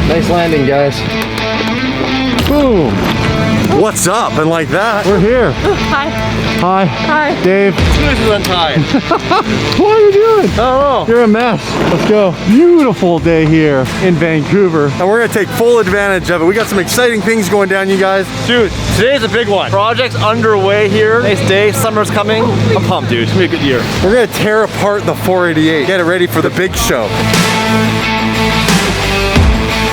Nice landing, guys. Boom. What's up? And like that, we're here. Hi. Hi. Hi. Dave. This is untied. What are you doing? I don't know. You're a mess. Let's go. Beautiful day here in Vancouver. And we're gonna take full advantage of it. We got some exciting things going down, you guys. Dude, today's a big one. Project's underway here. Nice day, summer's coming. I'm pumped, dude. It's gonna be a good year. We're gonna tear apart the 488. Get it ready for the big show.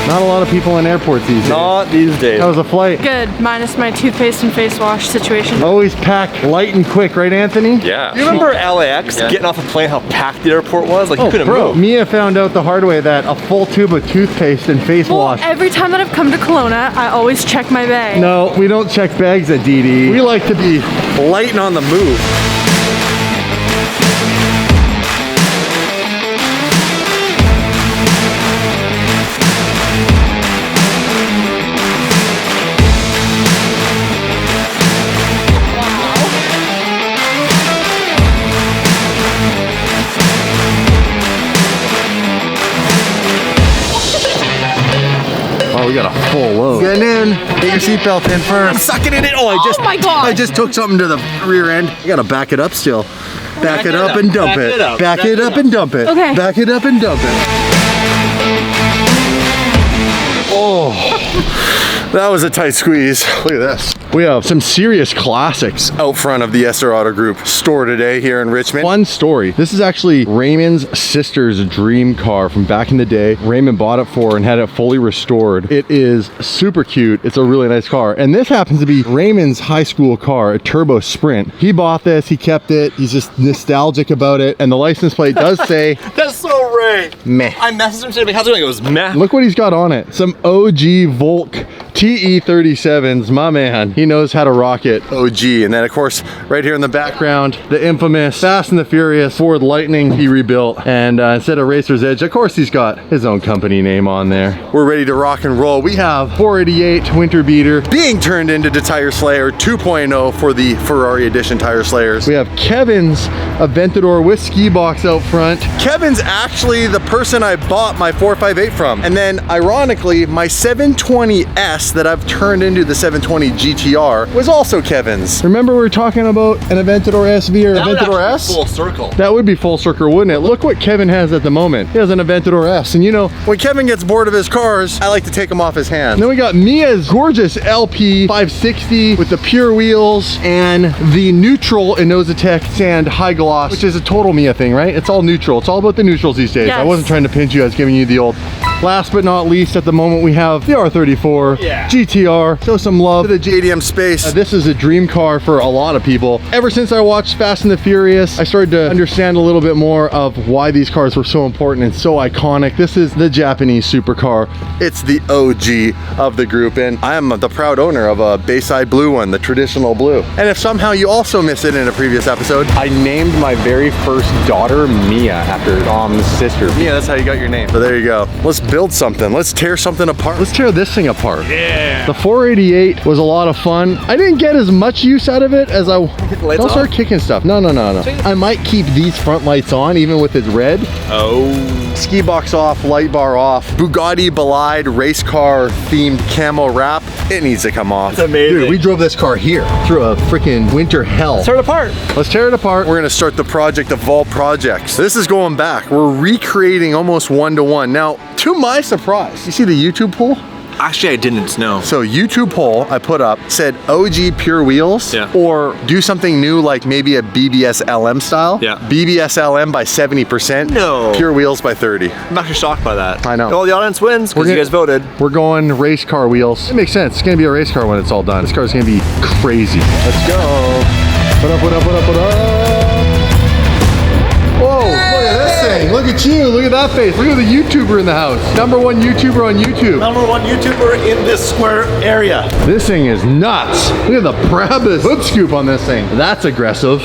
Not a lot of people in airports these days. Not these days. How was the flight? Good, minus my toothpaste and face wash situation. Always pack light and quick, right, Anthony? Yeah. You remember LAX getting off a plane, how packed the airport was? Like, you couldn't move. Mia found out the hard way that a full tube of toothpaste and face wash. Every time that I've come to Kelowna, I always check my bag. No, we don't check bags at DD. We like to be light and on the move. We got a full load. Getting in. Get your seatbelt in first. I'm sucking it in. Oh my God. I just took something to the rear end. You gotta back it up still. Back it up and dump it. Back it up and dump it. Okay. Back it up and dump it. Oh. That was a tight squeeze. Look at this. We have some serious classics out front of the SR Auto Group store today here in Richmond. Fun story. This is actually Raymond's sister's dream car from back in the day. Raymond bought it for her and had it fully restored. It is super cute. It's a really nice car. And this happens to be Raymond's high school car, a Turbo Sprint. He bought this, he kept it. He's just nostalgic about it. And the license plate does say, That's so Ray. meh. I messaged him today. How's it going? It was meh. Look what he's got on it. Some OG Volk TE37s, my man. He knows how to rock it. OG. And then of course, right here in the background, the infamous Fast and the Furious Ford Lightning he rebuilt. And instead of Racer's Edge, of course he's got his own company name on there. We're ready to rock and roll. We have 488 Winter Beater being turned into the Tire Slayer 2.0 for the Ferrari Edition Tire Slayers. We have Kevin's Aventador with ski box out front. Kevin's actually the person I bought my 458 from. And then ironically, my 720S that I've turned into the 720 GTR was also Kevin's. Remember we were talking about an Aventador SV or Aventador S? Full circle. That would be full circle, wouldn't it? Look what Kevin has at the moment. He has an Aventador S. And you know, when Kevin gets bored of his cars, I like to take them off his hands. And then we got Mia's gorgeous LP 560 with the pure wheels and the neutral Inozatec Sand High Gloss, which is a total Mia thing, right? It's all neutral. It's all about the neutrals these days. Yes. I wasn't trying to pinch you, I was giving you the old. Last but not least, at the moment, we have the R34 GTR. Show some love to the JDM space. This is a dream car for a lot of people. Ever since I watched Fast and the Furious, I started to understand a little bit more of why these cars were so important and so iconic. This is the Japanese supercar. It's the OG of the group, and I am the proud owner of a Bayside blue one, the traditional blue. And if somehow you also missed it in a previous episode, I named my very first daughter Mia after Dom's sister. Mia, that's how you got your name. So there you go. Let's build something. Let's tear something apart. Let's tear this thing apart. Yeah. The 488 was a lot of fun. I didn't get as much use out of it as I... Don't start kicking stuff. No. I might keep these front lights on even with its red. Oh. Ski box off, light bar off. Bugatti Bolide race car themed camo wrap. It needs to come off. It's amazing. Dude, we drove this car here through a freaking winter hell. Tear it apart. Let's tear it apart. We're gonna start the project of all projects. This is going back. We're recreating almost one-to-one. Now, to my surprise, you see the YouTube poll? Actually, I didn't know. So YouTube poll I put up said OG pure wheels or do something new like maybe a BBS LM style. Yeah. BBS LM by 70%. No. Pure wheels by 30. I'm actually shocked by that. I know. Well, the audience wins because you guys voted. We're going race car wheels. It makes sense. It's gonna be a race car when it's all done. This car's gonna be crazy. Let's go. Put up. Whoa, look at this thing. Look at you. Look at that face. Look at the YouTuber in the house. #1 YouTuber on YouTube. #1 YouTuber in this square area. This thing is nuts. Look at the Brabus hood scoop on this thing. That's aggressive.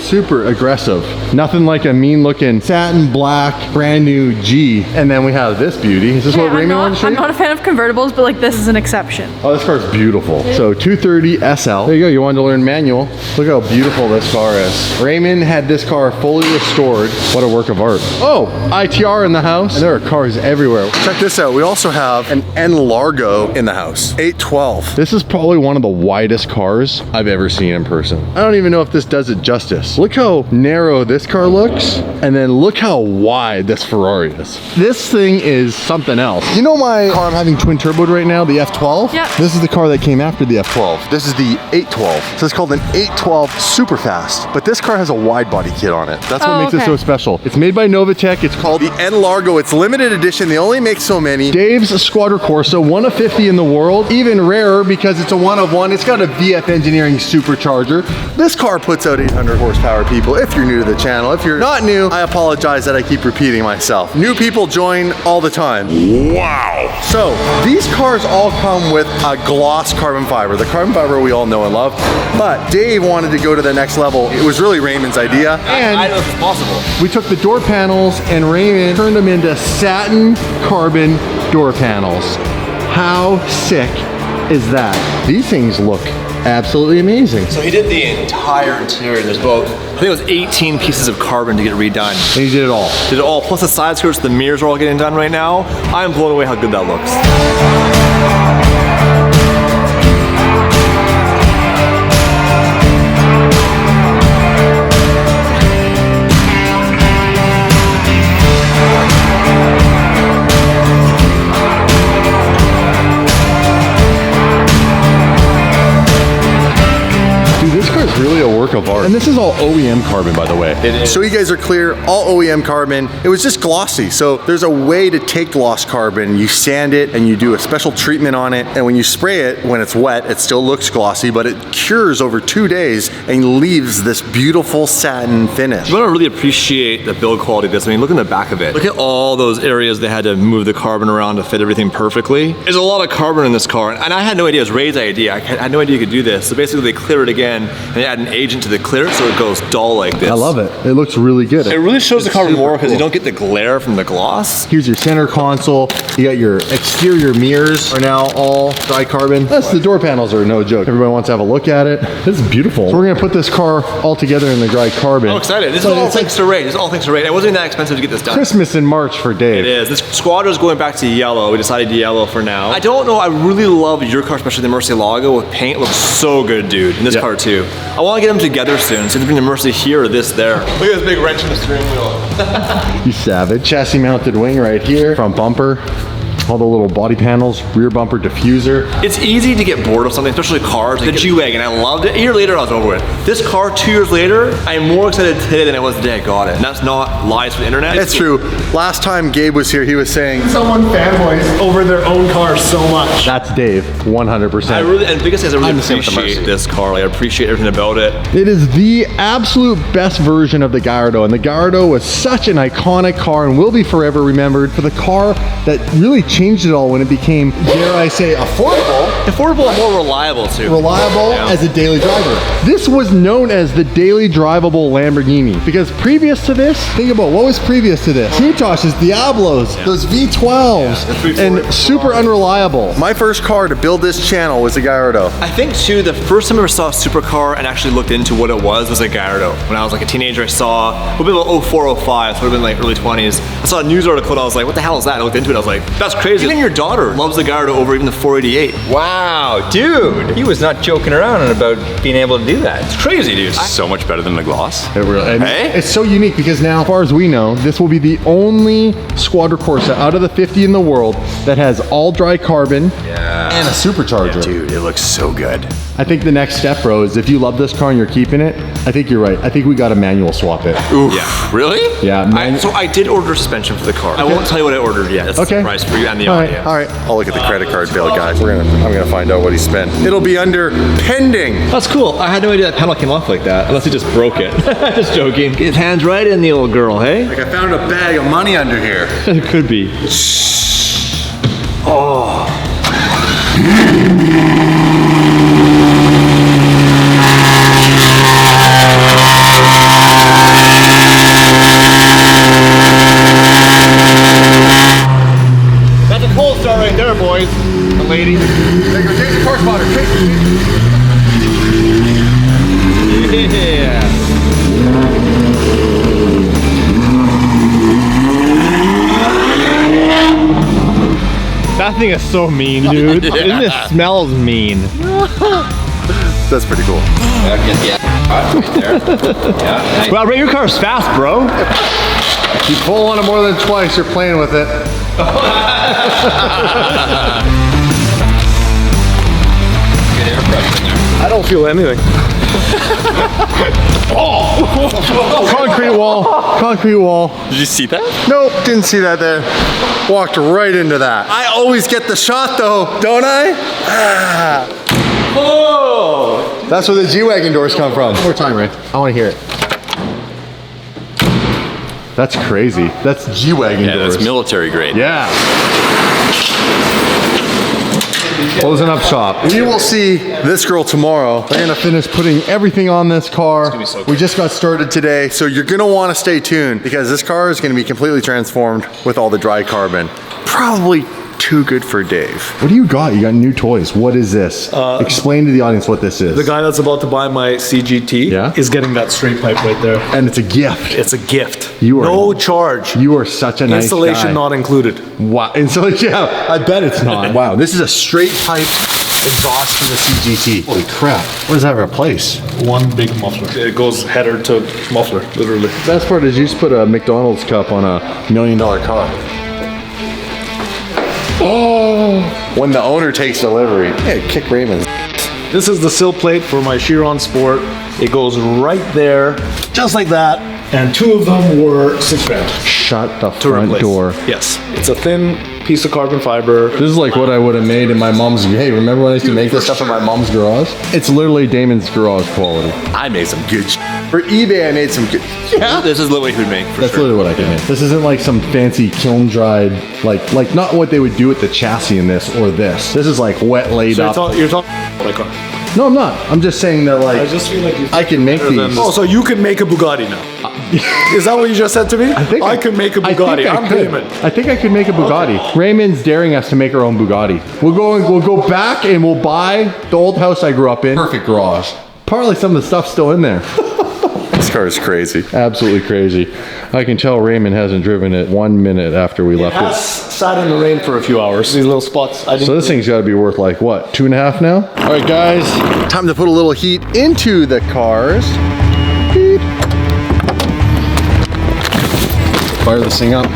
super aggressive. Nothing like a mean looking satin black, brand new G. And then we have this beauty. Is this what Raymond wanted to show you? I'm not a fan of convertibles, but like this is an exception. Oh, this car is beautiful. So 230 SL. There you go. You wanted to learn manual. Look how beautiful this car is. Raymond had this car fully restored. What a work of art. Oh, ITR in the house. And there are cars everywhere. Check this out. We also have an N Largo in the house. 812. This is probably one of the widest cars I've ever seen in person. I don't even know if this does it justice. Look how narrow this car looks, and then look how wide this Ferrari is. This thing is something else. You know my car I'm having twin turboed right now, the F12? Yeah. This is the car that came after the F12. This is the 812. So it's called an 812 super fast, but this car has a wide body kit on it. That's what makes it so special. It's made by Novatech. It's called the N Largo. It's limited edition. They only make so many. Dave's Squadra Corsa, 1 of 50 in the world, even rarer because it's a 1 of 1. It's got a VF Engineering supercharger. This car puts out 800 horsepower, people. If you're new to the channel, if you're not new, I apologize that I keep repeating myself. New people join all the time. Wow. So these cars all come with a gloss carbon fiber. The carbon fiber we all know and love, but Dave wanted to go to the next level. It was really Raymond's idea. And I know it's possible. we took the door panels and Raymond turned them into satin carbon door panels. How sick is that? These things look absolutely amazing. So he did the entire interior. There's about, I think it was 18 pieces of carbon to get redone. And he did it all. Did it all, plus the side skirts, the mirrors are all getting done right now. I'm blown away how good that looks. Really a work of art. And this is all OEM carbon, by the way. It is. So you guys are clear, all OEM carbon. It was just glossy. So there's a way to take gloss carbon, you sand it and you do a special treatment on it. And when you spray it, when it's wet, it still looks glossy, but it cures over 2 days and leaves this beautiful satin finish. You want to really appreciate the build quality of this. I mean, look in the back of it. Look at all those areas they had to move the carbon around to fit everything perfectly. There's a lot of carbon in this car, and I had no idea. It was Ray's idea. I had no idea you could do this. So basically they clear it again, and they add an agent to the clear so it goes dull like this. I love it. It looks really good. It really shows the carbon more because cool. you don't get the glare from the gloss. Here's your center console. You got your exterior mirrors are now all dry carbon. That's the door panels are no joke. Everybody wants to have a look at it. This is beautiful. So we're gonna put this car all together in the dry carbon. I'm excited. This is all thanks to Ray. This is all thanks to Ray. It wasn't even that expensive to get this done. Christmas in March for Dave. It is. This Squadra's going back to yellow. We decided yellow for now. I don't know. I really love your car, especially the Murcielago with paint. It looks so good, dude. And this car too. I want to get them together soon. So bring the Mercy here or this there. Look at this big wrench in the steering wheel. You savage. Chassis mounted wing right here. Front bumper. All the little body panels, rear bumper diffuser. It's easy to get bored of something, especially cars. The G-Wagon, I loved it. A year later, I was over with. This car, 2 years later, I'm more excited today than I was the day I got it. And that's not lies for the internet. That's true. Last time Gabe was here, he was saying, someone fanboys over their own car so much. that's Dave, 100%. I really, and the biggest thing is I really I'm the same with the appreciate Mercy. this car. Like, I appreciate everything about it. It is the absolute best version of the Gallardo, and the Gallardo was such an iconic car and will be forever remembered for the car that really changed it all when it became, dare I say, affordable. Affordable and more reliable too. Reliable as a daily driver. This was known as the daily drivable Lamborghini because previous to this, think about what was previous to this. Countach's, Diablos, those V12s, and super unreliable. My first car to build this channel was a Gallardo. I think too, the first time I ever saw a supercar and actually looked into what it was a Gallardo. When I was like a teenager, I saw, it would have been about 04, 05, so it would have been like early 20s. I saw a news article and I was like, what the hell is that? I looked into it, I was like, that's crazy. Even your daughter loves the Gallardo over even the 488. Wow, dude, he was not joking around about being able to do that. It's crazy, dude. So much better than the gloss. It really, and Hey? it's so unique because now, as far as we know, this will be the only Squadra Corsa out of the 50 in the world that has all dry carbon and a supercharger. Dude, it looks so good. I think the next step, bro, is if you love this car and you're keeping it, I think you're right. I think we got to manual swap it. Oof. Yeah. Really? Yeah. So I did order suspension for the car. I won't tell you what I ordered yet. That's a surprise for you and the all audience. right, all right. I'll look at the credit card bill, guys. I'm gonna find out what he spent. It'll be under pending. That's cool. I had no idea that panel came off like that, unless he just broke it. Just joking. Get his hands right in the old girl, hey? Like I found a bag of money under here. It could be. cold start right there, boys. The lady. There you go, change the car spotter. Yeah. That thing is so mean, dude. It smells mean. That's pretty cool. Well, Ray, your car's fast, bro. You pull on it more than twice, you're playing with it. I don't feel anything. Concrete wall, concrete wall. Did you see that? Nope, didn't see that there. Walked right into that. I always get the shot though, don't I? Ah. Oh! That's where the G-Wagon doors come from. One more time, Ray. I want to hear it. That's crazy. That's G-Wagon Yeah, doors. that's military grade. Yeah. Closing up shop. We will see this girl tomorrow. We're gonna finish putting everything on this car. We just got started today, so you're gonna wanna stay tuned because this car is gonna be completely transformed with all the dry carbon. Probably too good for Dave. What do you got? You got new toys. What is this? Explain to the audience what this is. The guy that's about to buy my CGT is getting that straight pipe right there. And it's a gift. It's a gift. You are no charge. You are such a nice Installation guy. not included. Wow. Installation, yeah, I bet it's not. Wow, this is a straight pipe exhaust from the CGT. Holy crap. What does that replace? One big muffler. It goes header to muffler, literally. Best part is you just put a McDonald's cup on a $1 million car. Oh! When the owner takes delivery. Yeah, kick Raymond. This is the sill plate for my Chiron Sport. It goes right there, just like that. And two of them were $6,000. Shut the to front replace. door. Yes. It's a thin piece of carbon fiber. This is like what I would have made in my mom's. Hey, remember when I used to make this stuff in my mom's garage? It's literally Damon's garage quality. I made some good For eBay, I made some good. Yeah. This is literally what you would make. That's literally what I can make. This isn't like some fancy kiln dried, like not what they would do with the chassis in this or this. This is like wet laid up. You're talking my car. No, I'm not. I'm just saying that like I just feel like I can make these. Oh, so you can make a Bugatti now? Is that what you just said to me? I can make a Bugatti. I'm payment. I think I could make a Bugatti. Okay. Raymond's daring us to make our own Bugatti. We'll go back and we'll buy the old house I grew up in. Perfect garage. Partly some of the stuff's still in there. This car is crazy. Absolutely crazy. I can tell Raymond hasn't driven it 1 minute after we left it. Sat in the rain for a few hours. These little spots. So this thing's got to be worth like what, 2.5 now? All right, guys, time to put a little heat into the cars. Beep. Fire this thing up.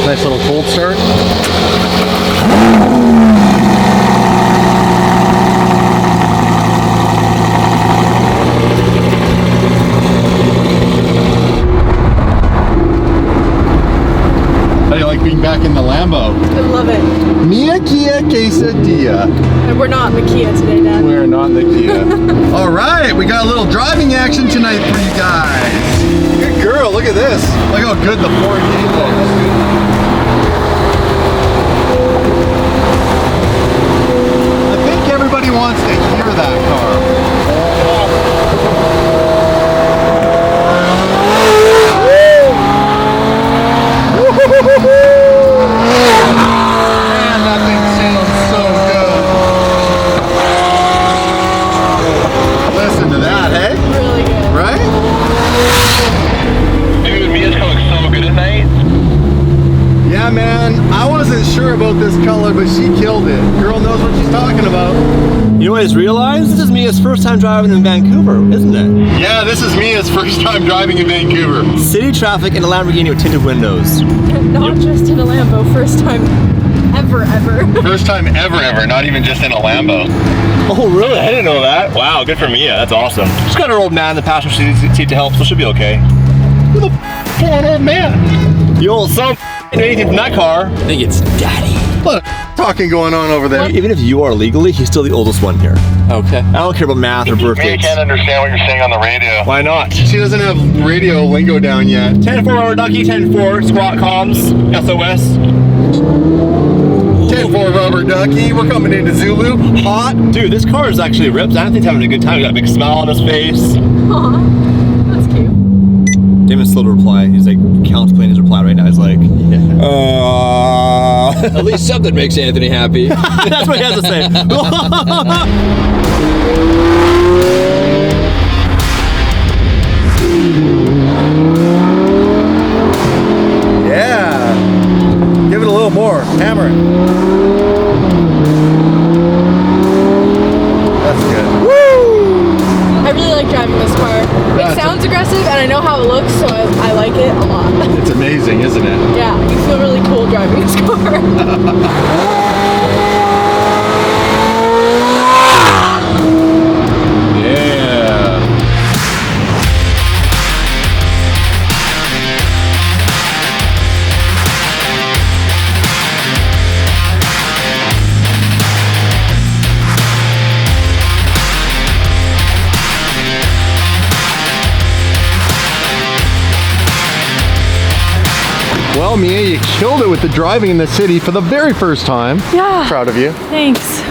Nice little cold start. How do you like being back in the Lambo? I love it. Mia Kia Quesadilla. And we're not in the Kia today, Dad. We're not in the Kia. All right, we got a little driving action tonight for you guys. Good girl, look at this. Look how good the 4K looks. I think everybody wants to hear that car. Man, that thing sounds so good. Listen to that, hey? Really good. Right? Dude, Mia's color so good at night. Yeah, man. I wasn't sure about this color, but she killed it. Girl knows what she's talking about. You know what I just realized? This is Mia's first time driving in Vancouver, isn't it? Yeah, this is Mia's first time driving in Vancouver. City traffic in a Lamborghini with tinted windows. Not just in a Lambo, first time ever. First time ever, not even just in a Lambo. Oh, really? I didn't know that. Wow, good for Mia. That's awesome. She's got her old man in the passenger seat to help, so she'll be okay. Who the f*** old man? You old son of a anything from that car. I think it's daddy. A lot of talking going on over there. Even if you are legally, he's still the oldest one here. Okay. I don't care about math or birth Mia dates. can't understand what you're saying on the radio. Why not? She doesn't have radio lingo down yet. 10-4 hour ducky, 10-4 squat comms, SOS. 10-4 10-4 rubber ducky. We're coming into Zulu. Hot. Dude, this car is actually ripped. I think he's having a good time. He got a big smile on his face. Aw, that's cute. Damon's slow to reply. He's like contemplating his reply right now. He's like, At least something makes Anthony happy. that's what he has to say. Yeah. Give it a little more. Hammer it. That's good. I really like driving this car. It sounds aggressive, and I know how it looks, so I like it a lot. It's amazing, isn't it? Yeah, you feel really cool driving this car. Well, Mia, you killed it with the driving in the city for the very first time. Yeah. Proud of you. Thanks.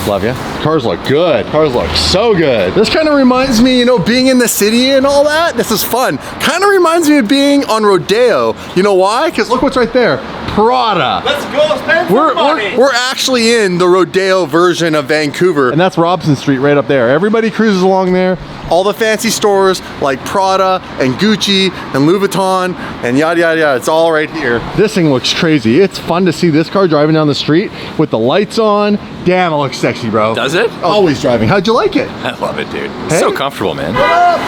Love you. Cars look good. Cars look so good. This kind of reminds me, you know, being in the city and all that. This is fun. Kind of reminds me of being on Rodeo. You know why? Because look what's right there. Prada. Let's go spend some money. We're actually in the Rodeo version of Vancouver. And that's Robson Street right up there. Everybody cruises along there. All the fancy stores like Prada and Gucci and Louis Vuitton and yada, yada, yada. It's all right here. This thing looks crazy. It's fun to see this car driving down the street with the lights on. Damn, it looks sexy, bro. Does it? Always driving. How'd you like it? I love it, dude. Hey? So comfortable, man. What up?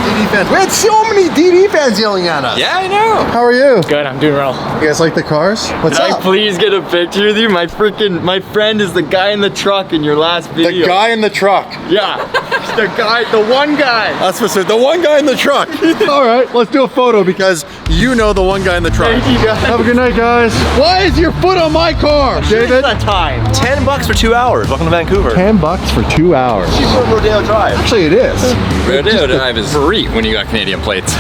DD fans. We had so many DD fans yelling at us. Yeah, I know. How are you? Good, I'm doing well. You guys like the cars? What's Can I up? please get a picture with you? My friend is the guy in the truck in your last video. The guy in the truck. Yeah, the guy, the one guy. That's what's it. The one guy in the truck. All right, let's do a photo because you know the one guy in the truck. Thank you, guys. Have a good night, guys. Why is your foot on my car, David? Time. $10 for 2 hours. Welcome to Vancouver. $10 for 2 hours. Cheaper than Rodeo Drive. Actually, it is. Rodeo Drive is free when you got Canadian plates.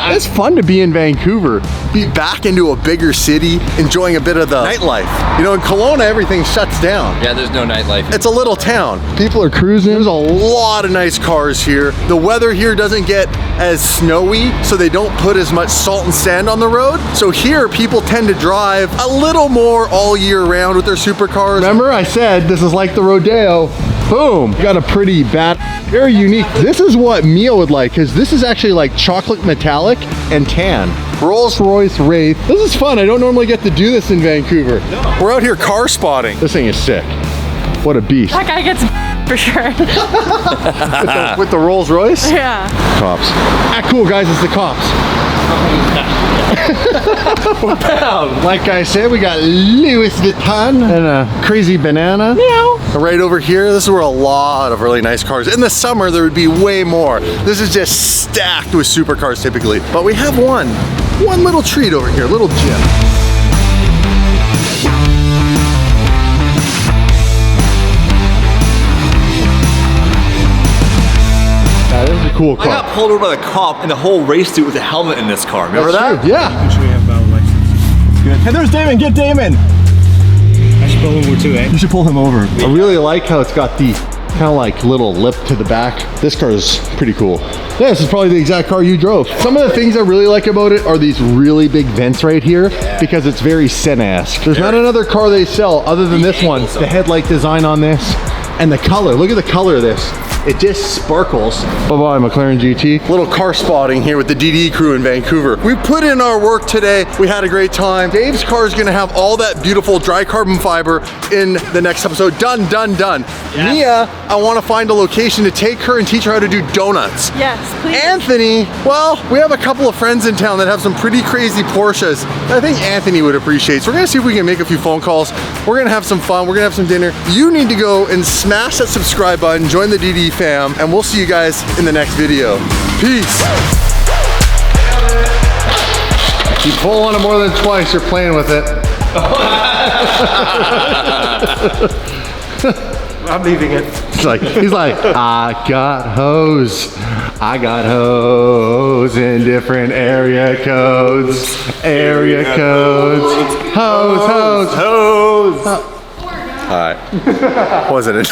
It's fun to be in Vancouver, be back into a bigger city, enjoying a bit of the nightlife. You know, in Kelowna, everything shuts down. Yeah, there's no nightlife. It's a little town. People are cruising. There's a lot of nice cars here. The weather here doesn't get as snowy, so they don't put as much salt and sand on the road. So here, people tend to drive a little more all year round with their supercars. Remember, I said this is like the Rodeo. Boom, got a pretty bad, very unique. This is what Mia would like, because this is actually like chocolate metallic and tan. Rolls-Royce Wraith. This is fun. I don't normally get to do this in Vancouver. No. We're out here car spotting. This thing is sick. What a beast. That guy gets for sure. with the Rolls Royce? Yeah. Cops. Ah, cool guys, it's the cops. Like I said, we got Louis Vuitton and a crazy banana. Meow. Right over here, this is where a lot of really nice cars. In the summer, there would be way more. This is just stacked with supercars typically. But we have one little treat over here, little gem. This is a cool I car. got pulled over by the cop in the whole race suit with a helmet in this car. Remember that? True. Yeah. Make sure you have valid license. Hey, there's Damon. Get Damon. I should pull over too, eh? You should pull him over. I really like how it's got the kind of like little lip to the back. This car is pretty cool. Yeah, this is probably the exact car you drove. Some of the things I really like about it are these really big vents right here because it's very Senna-esque. There's not another car they sell other than this one. The headlight design on this and the color. Look at the color of this. It just sparkles. Bye-bye, McLaren GT. Little car spotting here with the DD crew in Vancouver. We put in our work today. We had a great time. Dave's car is gonna have all that beautiful dry carbon fiber in the next episode. Done, done, done. Yes. Mia, I wanna find a location to take her and teach her how to do donuts. Yes, please. Anthony, well, we have a couple of friends in town that have some pretty crazy Porsches that I think Anthony would appreciate. So we're gonna see if we can make a few phone calls. We're gonna have some fun. We're gonna have some dinner. You need to go and smash that subscribe button, join the DD fam, and we'll see you guys in the next video. Peace. You pull on it more than twice, you're playing with it. I'm leaving it. He's like, I got hose in different area codes. Hose. All right. Wasn't it?